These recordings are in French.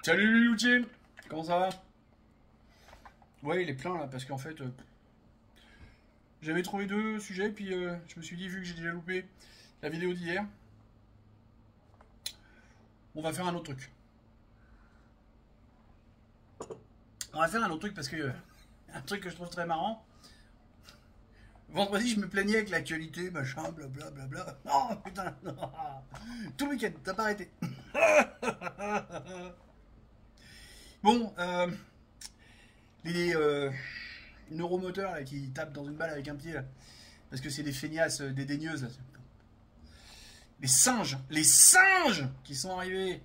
Salut Loutier, comment ça va? Ouais, il est plein là, parce qu'en fait, j'avais trouvé deux sujets, puis je me suis dit, vu que j'ai déjà loupé la vidéo d'hier, on va faire un autre truc. On va faire un autre truc parce que, un truc que je trouve très marrant, vendredi je me plaignais avec l'actualité, machin, blablabla. Bla. Oh putain, non. Tout le week-end, t'as pas arrêté. Bon, les neuromoteurs là, qui tapent dans une balle avec un pied, là, parce que c'est des feignasses dédaigneuses. Là. Les singes qui sont arrivés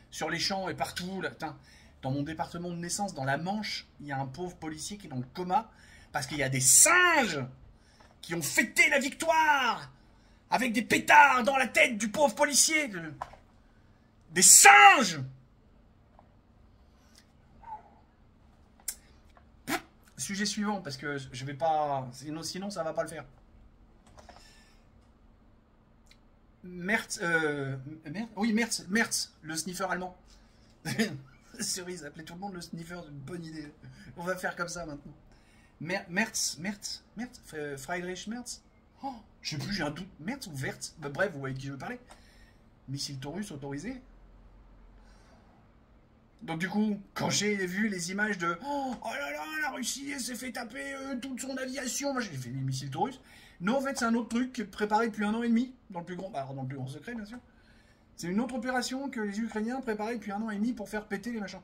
sur les champs et partout. Là. Putain, dans mon département de naissance, dans la Manche, il y a un pauvre policier qui est dans le coma parce qu'il y a des singes qui ont fêté la victoire avec des pétards dans la tête du pauvre policier. Des singes. Sujet suivant, parce que je vais pas... Sinon ça va pas le faire. Mertz, oui, Mertz, le sniffer allemand. Cerise, appelez tout le monde le sniffer, c'est une bonne idée. On va faire comme ça maintenant. Mertz, Friedrich Mertz. Oh, je sais plus, j'ai un doute. Mertz ou Wertz, bah, bref, vous voyez de qui je veux parler. Missile Taurus autorisé. Donc du coup, quand j'ai vu les images de oh là là, la Russie s'est fait taper toute son aviation, moi j'ai fait les missiles Taurus. Non, en fait, c'est un autre truc préparé depuis 1 an et demi, dans le plus grand, dans le plus grand secret, bien sûr. C'est une autre opération que les Ukrainiens préparaient depuis 1 an et demi pour faire péter les machins.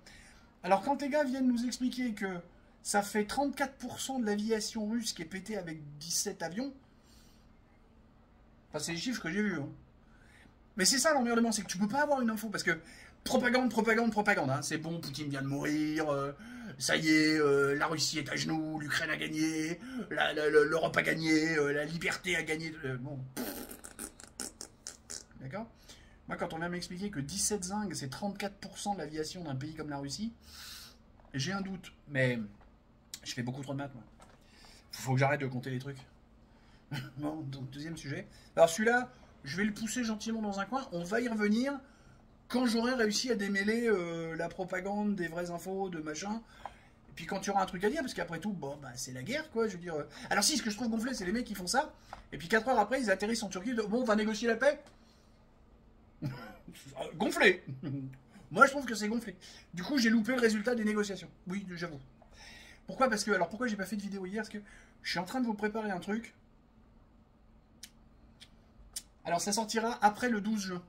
Alors quand les gars viennent nous expliquer que ça fait 34% de l'aviation russe qui est pétée avec 17 avions, enfin c'est les chiffres que j'ai vus. Hein. Mais c'est ça l'emmerdement, c'est que tu peux pas avoir une info, parce que propagande, hein. C'est bon, Poutine vient de mourir, ça y est, la Russie est à genoux, l'Ukraine a gagné, l'Europe a gagné, la liberté a gagné. Bon. D'accord. Moi, quand on vient m'expliquer que 17 zingues, c'est 34% de l'aviation d'un pays comme la Russie, j'ai un doute. Mais je fais beaucoup trop de maths, moi. Faut que j'arrête de compter les trucs. Bon, donc deuxième sujet. Alors celui-là, je vais le pousser gentiment dans un coin. On va y revenir quand j'aurai réussi à démêler la propagande, des vraies infos, de machin. Et puis quand tu auras un truc à dire, parce qu'après tout, bon, bah, c'est la guerre, quoi. Je veux dire. Alors si, ce que je trouve gonflé, c'est les mecs qui font ça. Et puis 4 heures après, ils atterrissent en Turquie. Bon, on va négocier la paix. Gonflé. Moi, je trouve que c'est gonflé. Du coup, j'ai loupé le résultat des négociations. Oui, j'avoue. Pourquoi? Parce que, alors pourquoi j'ai pas fait de vidéo hier? Parce que je suis en train de vous préparer un truc. Alors ça sortira après le 12 juin.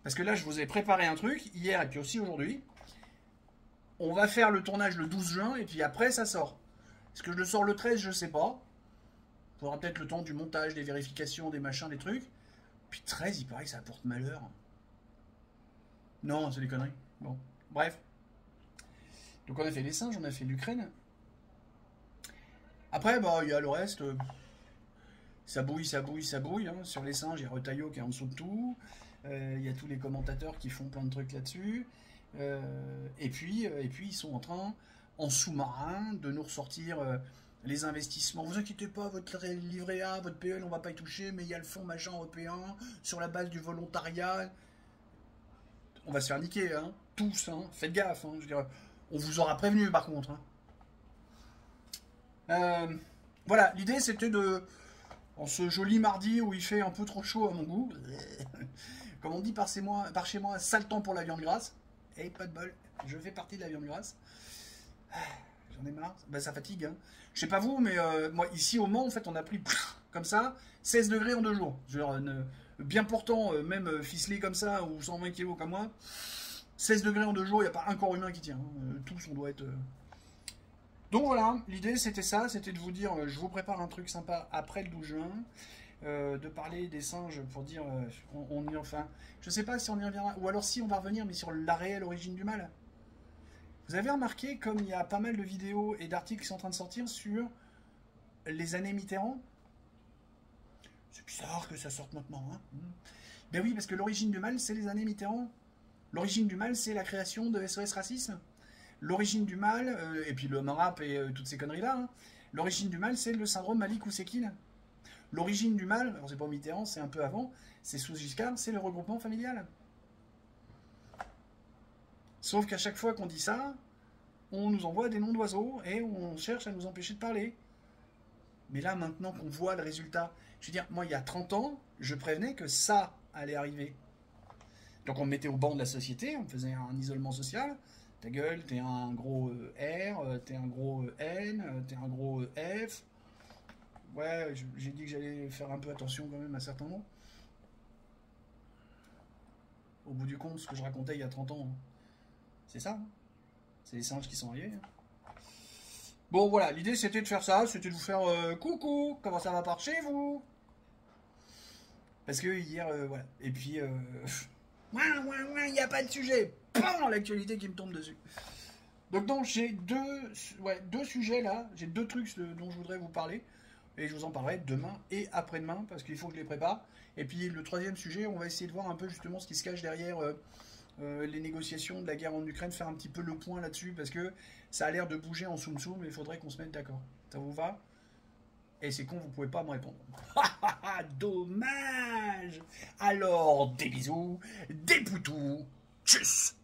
Parce que là, je vous ai préparé un truc, hier et puis aussi aujourd'hui. On va faire le tournage le 12 juin, et puis après, ça sort. Est-ce que je le sors le 13? Je sais pas. Il faudra peut-être le temps du montage, des vérifications, des machins, des trucs. Puis 13, il paraît que ça apporte malheur. Non, c'est des conneries. Bon, bref. Donc on a fait les singes, on a fait l'Ukraine. Après, bah, il y a le reste. Ça bouille. Hein. Sur les singes, il y a Retailleau qui est en dessous de tout. Il y a tous les commentateurs qui font plein de trucs là-dessus. Et puis, ils sont en train, en sous-marin, de nous ressortir les investissements. Vous inquiétez pas, votre livret A, votre PL, on va pas y toucher, mais il y a le fonds machin européen, sur la base du volontariat. On va se faire niquer, hein. Tous, hein. Faites gaffe, hein. Je veux dire, on vous aura prévenu par contre. Hein. Voilà, l'idée c'était de, en ce joli mardi où il fait un peu trop chaud à mon goût, comme on dit par chez moi, sale temps pour la viande grasse. Et pas de bol, je fais partie de la viande grasse. J'en ai marre, bah, ça fatigue. Hein. Je sais pas vous, mais moi ici au Mans, en fait, on a pris comme ça 16 degrés en 2 jours. Genre, bien portant, même ficelé comme ça, ou 120 kilos comme moi, 16 degrés en 2 jours, il n'y a pas un corps humain qui tient. Hein. Tous, on doit être. Donc voilà, l'idée c'était ça, c'était de vous dire, je vous prépare un truc sympa après le 12 juin. De parler des singes pour dire on y enfin je sais pas si on y reviendra ou alors si on va revenir mais sur la réelle origine du mal. Vous avez remarqué comme il y a pas mal de vidéos et d'articles qui sont en train de sortir sur les années Mitterrand. C'est bizarre que ça sorte maintenant hein. Ben oui, parce que l'origine du mal c'est les années Mitterrand. L'origine du mal c'est la création de SOS Racisme. L'origine du mal et puis le rap et toutes ces conneries là hein. L'origine du mal c'est le syndrome Malik Oussekine. L'origine du mal, alors c'est pas Mitterrand, c'est un peu avant, c'est sous Giscard, c'est le regroupement familial. Sauf qu'à chaque fois qu'on dit ça, on nous envoie des noms d'oiseaux et on cherche à nous empêcher de parler. Mais là, maintenant qu'on voit le résultat, je veux dire, moi, il y a 30 ans, je prévenais que ça allait arriver. Donc on me mettait au banc de la société, on me faisait un isolement social. Ta gueule, t'es un gros R, t'es un gros N, t'es un gros F. Ouais, j'ai dit que j'allais faire un peu attention quand même à certains noms. Au bout du compte, ce que je racontais il y a 30 ans, c'est ça. C'est les singes qui sont arrivés. Bon voilà, l'idée c'était de faire ça, c'était de vous faire coucou, comment ça va par chez vous? Parce que hier, voilà. Et puis, il n'y a pas de sujet. Pan, l'actualité qui me tombe dessus. Donc non, j'ai deux sujets là, j'ai deux trucs dont je voudrais vous parler. Et je vous en parlerai demain et après-demain, parce qu'il faut que je les prépare. Et puis le troisième sujet, on va essayer de voir un peu justement ce qui se cache derrière les négociations de la guerre en Ukraine, faire un petit peu le point là-dessus, parce que ça a l'air de bouger en soum-soum, mais il faudrait qu'on se mette d'accord. Ça vous va? Et c'est con, vous pouvez pas me répondre. Dommage. Alors, des bisous, des poutous, tchuss.